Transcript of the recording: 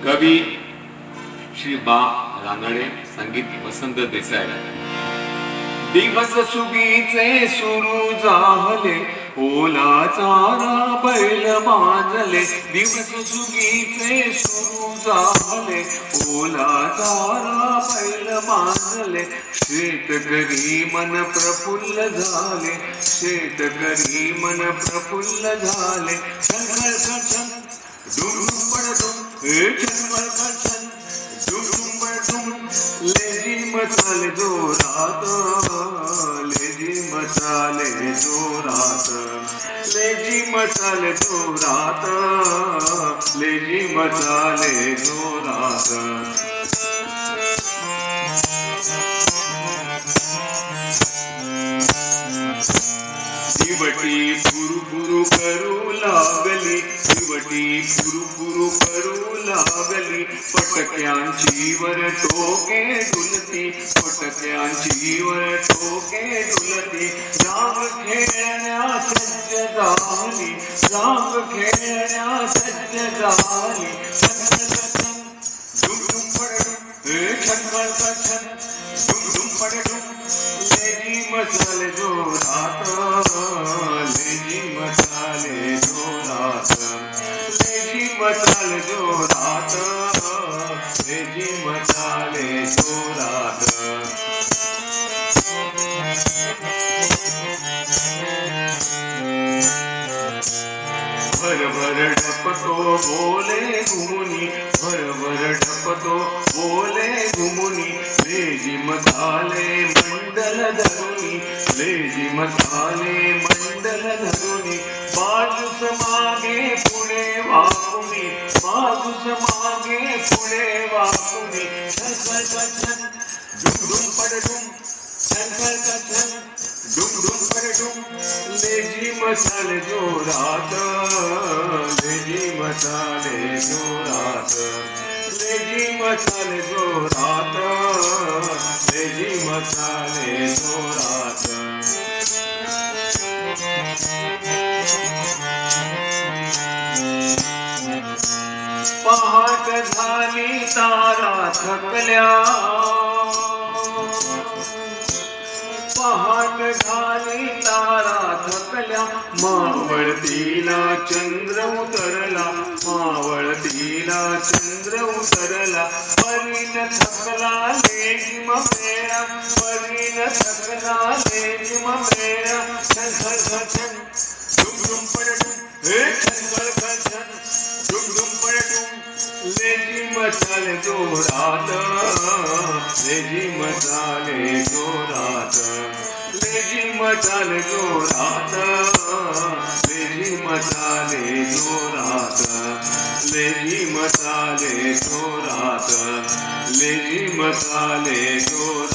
कवी श्री बा रानडे, संगीत वसंत देसाई. दिवस सुगीचे सुरू झाले, ओला चारा बैल माजले. दिवस सुगीचे सुरू झाले, ओला चारा बैल माजले. शेतकरी मन प्रफुल्ल झाले, शेतकरी मन प्रफुल्ल झाले. छनछन छनछन डुम डुम पडडुम, छनछन छनछन डुम डुम पडडुम. लेझिम चाले जोरात, लेझिम चाले जोरात, लेझिम चाले जोरात, लेझिम चाले जोरात. दिवटी फुरफुर करू लागली, दिवटी फुरफुर करू लागली. पटक्यांची वर टोके डुलती, पटक्यांची वर टोके डुलती. राम खेळण्या सज्ज झाली, राम खेळण्या सज्ज झाली. डुम डुम पडडुम, छनछन छनछन डुम डुम पडडुम. लेझिम चाले जोरात, लेझिम चाले जोरात, लेझिम चाले जोरात, लेझिम चाले जोरात. भरभर डपतो बोले घुमुनी, भरभर डपतो बोले घुमुनी. लेझिम चाले मंडल धरुनी, लेझिम चाले मंडल धरुनी. बाजूस मागे पुढे वाकुनी, बाजूस मागे पुढे वाकुनी. छनछन छनछन डुम डुम पडडुम, छनछन छनछन डुम डुम पडडुम. लेझिम चाले जोरात, लेझिम चाले जोरात, लेझिम चाले जोरात, लेझिम चाले जोरात. पहाट झाली तारा थकल्या, पहाट झाली तारा थकल्या. मावळतीला चंद्र उतरला, मावळतीला चंद्र उतरला. परीन थकला लेझिम मेरा, परीन थकला लेझिम मेरा. छनछन छनछन डुम डुम पडडुम, छनछन छनछन डुम डुम पडडुम. लेझिम चाले जोरात, लेझिम चाले जोरात, लेझिम चाले जोरात, लेझिम चाले जोरात, लेझिम चाले जोरात, लेझिम चाले जोरात.